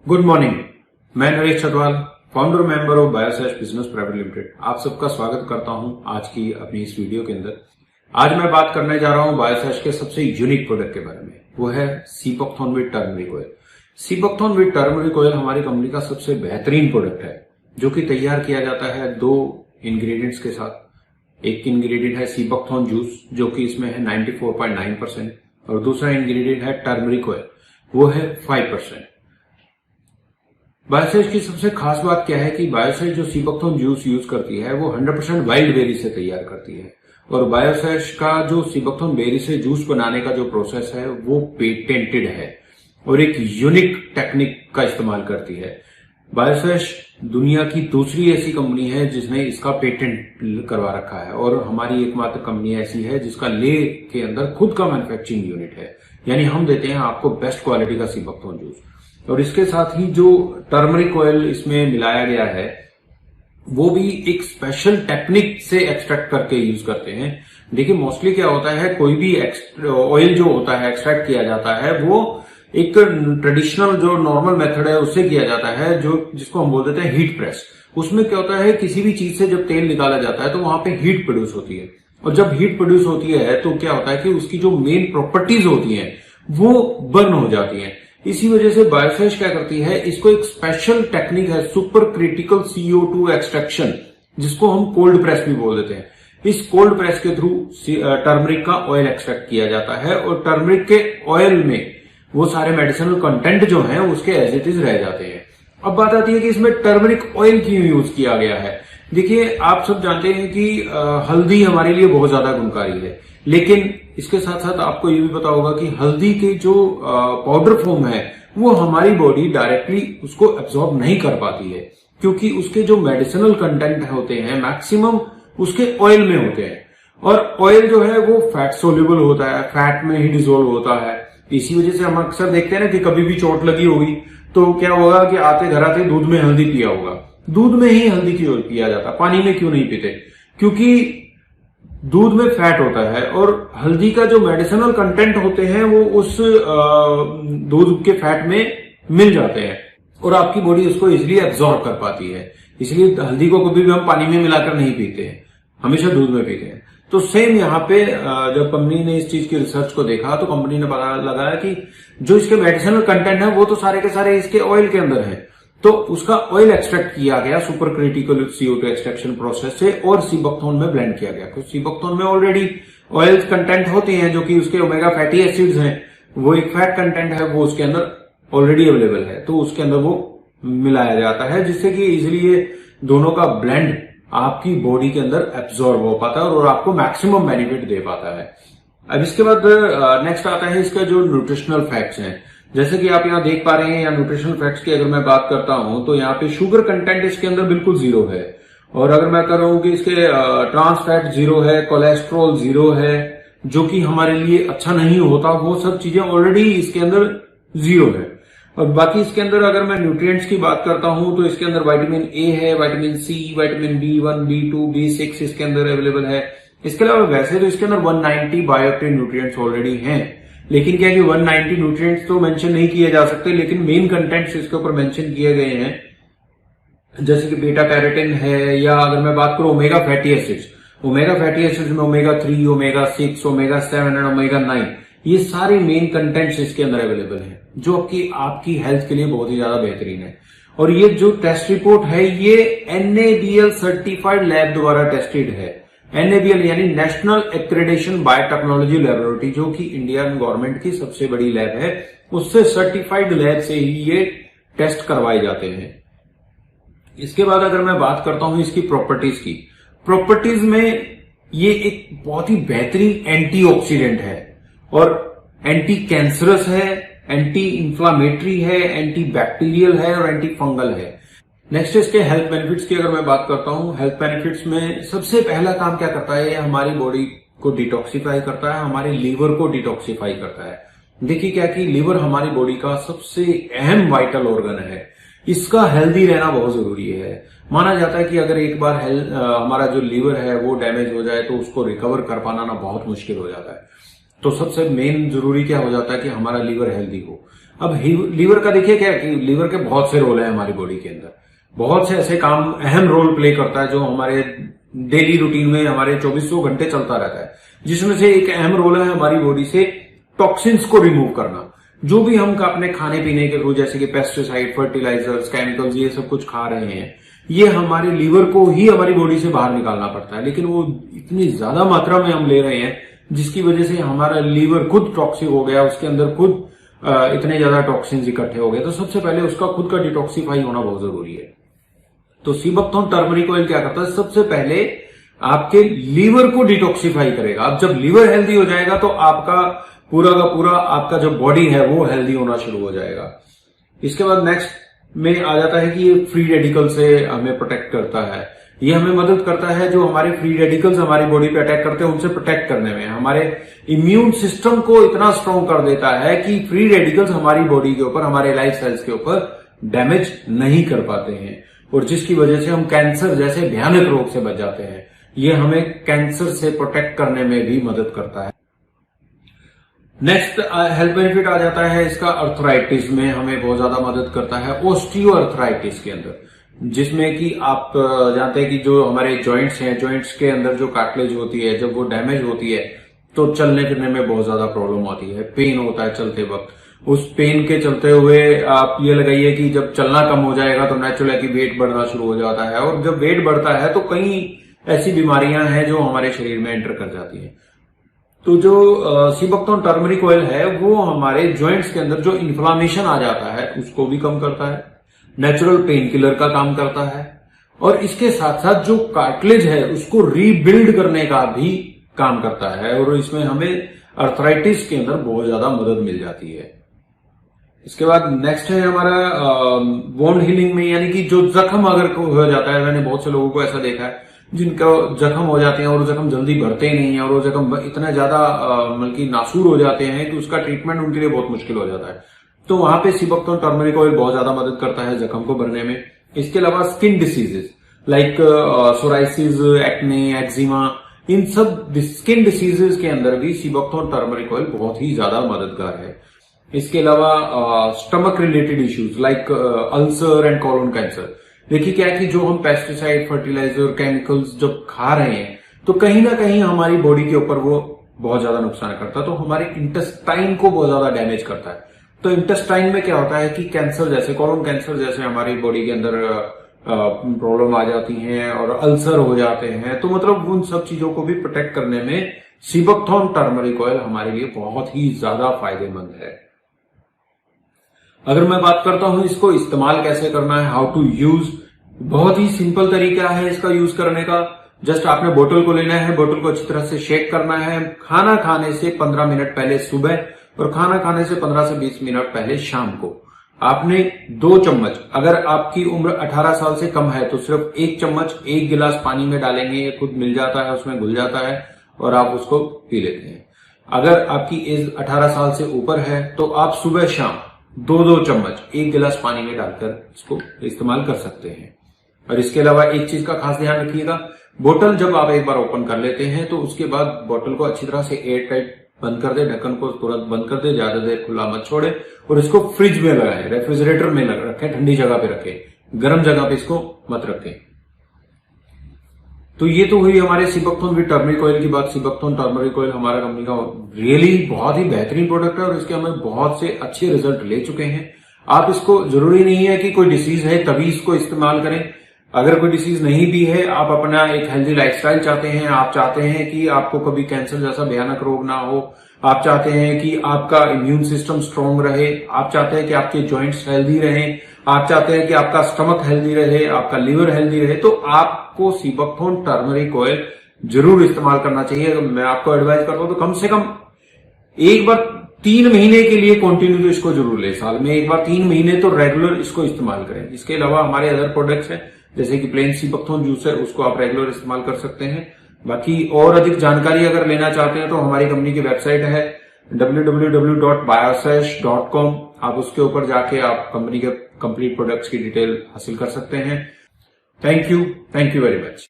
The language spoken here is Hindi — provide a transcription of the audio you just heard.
Good morning. मैं Naresh Chatwal, founder member of Biosesh business private limited, आप सबका स्वागत करता हूं आज की अपनी इस वीडियो के अंदर। आज मैं बात करने जा रहा हूं बायोसेश के सबसे यूनिक प्रोडक्ट के बारे में। वो है sea buckthorn with turmeric oil. Sea buckthorn with turmeric oil हमारी कंपनी का सबसे बेहतरीन प्रोडक्ट है, जो कि तैयार किया जाता है दो इंग्रेडिएंट्स के साथ। एक इंग्रेडिएंट है सीबकथॉर्न जूस, जो कि इसमें है 94.9%, और दूसरा इंग्रेडिएंट है टर्मरिक ऑयल, वो है 5%। बायोसेश की सबसे खास बात क्या है कि बायोसेश जो सीबकथॉर्न जूस यूज करती है वो 100% वाइल्ड बेरी से तैयार करती है, और बायोसेश का जो सीबकथॉर्न बेरी से जूस बनाने का जो प्रोसेस है वो पेटेंटेड है और एक यूनिक टेक्निक का इस्तेमाल करती है। बायोसेश दुनिया की दूसरी ऐसी कंपनी है जिसने इसका पेटेंट करवा रखा है, और हमारी एकमात्र कंपनी ऐसी है जिसका ले के अंदर खुद का मैन्युफैक्चरिंग यूनिट है। यानी हम देते हैं आपको बेस्ट क्वालिटी का सीबकथॉर्न जूस। और इसके साथ ही जो टर्मरिक ऑयल इसमें मिलाया गया है वो भी एक स्पेशल टेक्निक से एक्सट्रैक्ट करके यूज करते हैं। देखिए, मोस्टली क्या होता है, कोई भी ऑयल जो होता है एक्सट्रैक्ट किया जाता है वो एक ट्रेडिशनल जो नॉर्मल मेथड है उससे किया जाता है, जो जिसको हम बोल देते हैं हीट प्रेस। उसमें क्या होता है, किसी भी चीज से जब तेल निकाला जाता है तो वहां पे हीट प्रोड्यूस होती है, और जब हीट प्रोड्यूस होती है तो क्या होता है कि उसकी जो मेन प्रॉपर्टीज होती हैं वो बर्न हो जाती हैं। इसी वजह से बायोसेश क्या करती है, इसको एक स्पेशल टेक्निक है सुपर क्रिटिकल CO2 एक्सट्रैक्शन, जिसको हम कोल्ड प्रेस भी बोल देते हैं। इस कोल्ड प्रेस के थ्रू टर्मरिक का ऑयल एक्सट्रैक्ट किया जाता है, और टर्मरिक के ऑयल में वो सारे मेडिसिनल कंटेंट जो हैं उसके एज इट इज रह जाते हैं। अब बात आती है कि इसमें टर्मरिक ऑयल क्यों यूज किया गया है। देखिए, आप सब जानते हैं कि हल्दी हमारे लिए बहुत ज्यादा गुणकारी है, लेकिन इसके साथ साथ आपको ये भी पता होगा कि हल्दी के जो पाउडर फॉर्म है वो हमारी बॉडी डायरेक्टली उसको एब्जॉर्ब नहीं कर पाती है, क्योंकि उसके जो मेडिसिनल कंटेंट होते हैं मैक्सिमम उसके ऑयल में होते हैं, और ऑयल जो है वो फैट सोल्यूबल होता है, फैट में ही डिजोल्व होता है। इसी वजह से हम अक्सर देखते हैं ना कि कभी भी चोट लगी होगी तो क्या होगा कि आते घर आते दूध में हल्दी पिया होगा। दूध में ही हल्दी क्यों पिया जाता, पानी में क्यों नहीं पीते? क्योंकि दूध में फैट होता है, और हल्दी का जो मेडिसिनल कंटेंट होते हैं वो उस दूध के फैट में मिल जाते हैं, और आपकी बॉडी उसको इजीली एब्जॉर्ब कर पाती है। इसलिए हल्दी को कभी भी हम पानी में मिलाकर नहीं पीते हैं, हमेशा दूध में पीते हैं। तो सेम यहाँ पे जब कंपनी ने इस चीज की रिसर्च को देखा तो कंपनी ने पता लगाया कि जो इसके मेडिसिनल कंटेंट है वो तो सारे के सारे इसके ऑयल के अंदर है, तो उसका ऑयल एक्सट्रैक्ट किया गया super critical CO2 extraction process से, और सीबकथॉर्न में ब्लेंड किया गया। तो सीबकथॉर्न में ऑलरेडी ऑयल कंटेंट होते हैं, जो कि उसके ओमेगा फैटी एसिड्स हैं, वो एक फैट कंटेंट है, वो उसके अंदर ऑलरेडी अवेलेबल है, तो उसके अंदर वो मिलाया जाता है, जिससे कि इजिली ये दोनों का ब्लेंड आपकी बॉडी के अंदर एब्जॉर्ब हो पाता है और आपको मैक्सिमम बेनिफिट दे पाता है। अब इसके बाद नेक्स्ट आता है इसका जो न्यूट्रिशनल फैक्ट्स हैं। जैसे कि आप यहाँ देख पा रहे हैं, या न्यूट्रिशनल फैक्ट्स की अगर मैं बात करता हूं तो यहाँ पे शुगर कंटेंट इसके अंदर बिल्कुल जीरो है, और अगर मैं कर रहा हूं कि इसके ट्रांस फैट जीरो है, कोलेस्ट्रॉल जीरो है, जो कि हमारे लिए अच्छा नहीं होता, वो सब चीजें ऑलरेडी इसके अंदर जीरो है। और बाकी इसके अंदर अगर मैं न्यूट्रिएंट्स की बात करता हूं तो इसके अंदर विटामिन ए है, vitamin C, vitamin B1, B2, B6 इसके अंदर अवेलेबल है। इसके अलावा वैसे तो इसके अंदर 190 बायोएक्टिव न्यूट्रिएंट्स ऑलरेडी हैं, लेकिन क्या है कि 190 न्यूट्रिएंट्स तो मेंशन नहीं किए जा सकते, लेकिन मेन कंटेंट्स इसके ऊपर मेंशन किए गए हैं, जैसे कि बीटा कैरोटीन है, या अगर मैं बात करूं omega fatty acids, omega fatty acids में omega 3, omega 6, omega 7 and omega 9, ये सारे मेन कंटेंट्स इसके अंदर अवेलेबल हैं, जो कि आपकी हेल्थ के लिए बहुत ही ज्यादा बेहतरीन है। और ये जो टेस्ट रिपोर्ट है ये NABL सर्टिफाइड लैब द्वारा टेस्टेड है। NABL यानी नेशनल एक्रेडिटेशन बायोटेक्नोलॉजी लैबोरेटरी, जो कि इंडियन गवर्नमेंट की सबसे बड़ी लैब है, उससे सर्टिफाइड लैब से ही ये टेस्ट करवाए जाते हैं। इसके बाद अगर मैं बात करता हूं इसकी प्रॉपर्टीज की, प्रॉपर्टीज में ये एक बहुत ही बेहतरीन एंटीऑक्सीडेंट है, और एंटी कैंसरस है, एंटी इंफ्लामेटरी है, एंटी बैक्टीरियल है, और एंटी फंगल है। नेक्स्ट इसके हेल्थ बेनिफिट्स की अगर मैं बात करता हूं, हेल्थ बेनिफिट्स में सबसे पहला काम क्या करता है, हमारी बॉडी को डिटॉक्सिफाई करता है, हमारे लीवर को डिटॉक्सिफाई करता है। देखिए क्या कि लीवर हमारी बॉडी का सबसे अहम वाइटल ऑर्गन है, इसका हेल्दी रहना बहुत जरूरी है। माना जाता है कि अगर एक बार हमारा जो लीवर है वो डैमेज हो जाए तो उसको रिकवर कर पाना बहुत मुश्किल हो जाता है। तो सबसे मेन जरूरी क्या हो जाता है कि हमारा लीवर हेल्दी हो। अब लीवर का देखिए क्या कि लीवर के बहुत से रोल हैं हमारी बॉडी के अंदर, बहुत से ऐसे काम अहम रोल प्ले करता है जो हमारे डेली रूटीन में हमारे 2400 घंटे चलता रहता है, जिसमें से एक अहम रोल है हमारी बॉडी से टॉक्सिन्स को रिमूव करना। जो भी हम अपने खाने पीने के थ्रू जैसे कि पेस्टिसाइड, फर्टिलाइजर्स, केमिकल्स, ये सब कुछ खा रहे हैं, ये हमारे लीवर को ही हमारी बॉडी से बाहर निकालना पड़ता है, लेकिन वो इतनी ज्यादा मात्रा में हम ले रहे हैं जिसकी वजह से हमारा लीवर खुद टॉक्सिक हो गया, उसके अंदर खुद इतने ज्यादा टॉक्सिन्स इकट्ठे हो गए। तो सबसे पहले उसका खुद का डिटॉक्सिफाई होना बहुत जरूरी है। तो सीबकथॉर्न टर्मरिक ऑयल क्या करता है, सबसे पहले आपके लीवर को डिटॉक्सिफाई करेगा। अब जब लीवर हेल्दी हो जाएगा तो आपका पूरा का पूरा आपका जो बॉडी है वो हेल्दी होना शुरू हो जाएगा। इसके बाद नेक्स्ट में आ जाता है कि ये फ्री रेडिकल से हमें प्रोटेक्ट करता है। ये हमें मदद करता है जो हमारे फ्री रेडिकल्स हमारी बॉडी पे अटैक करते हैं उनसे प्रोटेक्ट करने में। हमारे इम्यून सिस्टम को इतना स्ट्रांग कर देता है कि फ्री रेडिकल्स हमारी बॉडी के ऊपर, हमारे लाइफ सेल्स के ऊपर डैमेज नहीं कर पाते हैं, और जिसकी वजह से हम कैंसर जैसे भयानक रोग से बच जाते हैं। ये हमें कैंसर से प्रोटेक्ट करने में भी मदद करता है। नेक्स्ट हेल्थ बेनिफिट आ जाता है इसका अर्थराइटिस में हमें बहुत ज्यादा मदद करता है, ऑस्टियो अर्थराइटिस के अंदर, जिसमें कि आप जानते हैं कि जो हमारे जॉइंट्स हैं, जॉइंट्स के अंदर जो कार्टिलेज होती है जब वो डैमेज होती है तो चलने फिरने में बहुत ज्यादा प्रॉब्लम आती है, पेन होता है चलते वक्त। उस पेन के चलते हुए आप ये लगाइए कि जब चलना कम हो जाएगा तो नेचुरल है कि वेट बढ़ना शुरू हो जाता है, और जब वेट बढ़ता है तो कई ऐसी बीमारियां हैं जो हमारे शरीर में एंटर कर जाती हैं। तो जो सीबकथॉर्न टर्मरिक ऑयल है वो हमारे जॉइंट्स के अंदर जो इन्फ्लामेशन आ जाता है उसको भी कम करता है, नेचुरल पेन किलर का काम करता है, और इसके साथ साथ जो कार्टिलेज है उसको रीबिल्ड करने का भी काम करता है, और इसमें हमें अर्थराइटिस के अंदर बहुत ज्यादा मदद मिल जाती है। इसके बाद नेक्स्ट है हमारा वोंड हीलिंग में, यानी कि जो जख्म अगर हो जाता है, मैंने बहुत से लोगों को ऐसा देखा है जिनका जख्म हो जाते हैं और वो जख्म जल्दी भरते ही नहीं है, और वो जख्म इतना ज्यादा बल्कि नासूर हो जाते हैं कि उसका ट्रीटमेंट उनके लिए बहुत मुश्किल हो जाता है। तो वहां पे सीबकथॉर्न टर्मरिक ऑयल बहुत ज्यादा मदद करता है जख्म को भरने में। इसके अलावा skin diseases like psoriasis, acne, eczema, इन सब स्किन डिसीजेस के अंदर भी सीबकथॉर्न टर्मरिक ऑयल बहुत ही ज्यादा मददगार है। इसके अलावा stomach related issues like ulcer and colon cancer, देखिए क्या है कि जो हम पेस्टिसाइड, फर्टिलाइजर, केमिकल्स जब खा रहे हैं तो कहीं ना कहीं हमारी बॉडी के ऊपर वो बहुत ज्यादा नुकसान करता है, तो हमारे इंटेस्टाइन को बहुत ज्यादा डैमेज करता है। तो इंटेस्टाइन में क्या होता है कि कैंसर जैसे, कोलोन कैंसर जैसे हमारी बॉडी के अंदर प्रॉब्लम आ जाती हैं और अल्सर हो जाते हैं। तो मतलब उन सब चीजों को भी प्रोटेक्ट करने में सीबकथॉर्न टर्मरिक ऑयल हमारे लिए बहुत ही ज्यादा फायदेमंद है। अगर मैं बात करता हूं इसको इस्तेमाल कैसे करना है, हाउ टू यूज, बहुत ही सिंपल तरीका है इसका यूज करने का। जस्ट आपने बोतल को लेना है, बोतल को अच्छी तरह से शेक करना है। खाना खाने से 15 मिनट पहले सुबह और खाना खाने से 15 से 20 मिनट पहले शाम को आपने 2 चम्मच, अगर आपकी उम्र 18 साल से कम है तो सिर्फ 1 चम्मच 1 गिलास पानी में डालेंगे, ये खुद मिल जाता है, उसमें घुल जाता है और आप उसको पी लेते हैं। अगर आपकी एज 18 साल से ऊपर है तो आप सुबह शाम 2-2 चम्मच 1 गिलास पानी में डालकर इसको इस्तेमाल कर सकते हैं। और इसके अलावा एक चीज का खास ध्यान रखिएगा, बोतल जब आप एक बार ओपन कर लेते हैं तो उसके बाद बोतल को अच्छी तरह से एयर टाइट बंद कर दे, ढक्कन को तुरंत बंद कर दे, ज्यादा देर खुला मत छोड़े, और इसको फ्रिज में लगाएं, रेफ्रिजरेटर में रखें, ठंडी जगह पे रखें, गर्म जगह पे इसको मत रखें। तो ये तो हुई हमारे सीबकथॉर्न विद टर्मरिक ऑयल की बात। सीबकथॉर्न टर्मरिक ऑयल हमारा कंपनी का रियली बहुत ही बेहतरीन प्रोडक्ट है और इसके हमें बहुत से अच्छे रिजल्ट ले चुके हैं। आप इसको, जरूरी नहीं है कि कोई डिसीज है तभी इसको इस्तेमाल करें। अगर कोई डिसीज नहीं भी है, आप अपना एक हेल्दी लाइफस्टाइल चाहते हैं, आप चाहते हैं कि आपको कभी कैंसर जैसा भयानक रोग ना हो, आप चाहते हैं कि आपका इम्यून सिस्टम स्ट्रांग रहे, आप चाहते हैं कि आपके जॉइंट्स हेल्दी रहें, आप चाहते हैं कि आपका स्टमक हेल्दी रहे, आपका लिवर हेल्दी रहे, तो आपको सीबकथॉर्न टर्मरिक ऑयल जरूर इस्तेमाल करना चाहिए। मैं आपको एडवाइस करता हूं तो कम से कम एक बार 3 महीने के लिए कंटिन्यू इसको जरूर ले, साल में एक बार 3 महीने तो रेगुलर इसको इस्तेमाल करें। इसके अलावा हमारे अदर प्रोडक्ट्स हैं जैसे कि प्लेन सीबकथॉर्न जूस है, उसको आप रेगुलर इस्तेमाल कर सकते हैं। बाकी और अधिक जानकारी अगर लेना चाहते हैं तो हमारी कंपनी की वेबसाइट है www.biosesh.com, आप उसके ऊपर जाके आप कंपनी के कंप्लीट प्रोडक्ट्स की डिटेल हासिल कर सकते हैं। Thank you very much.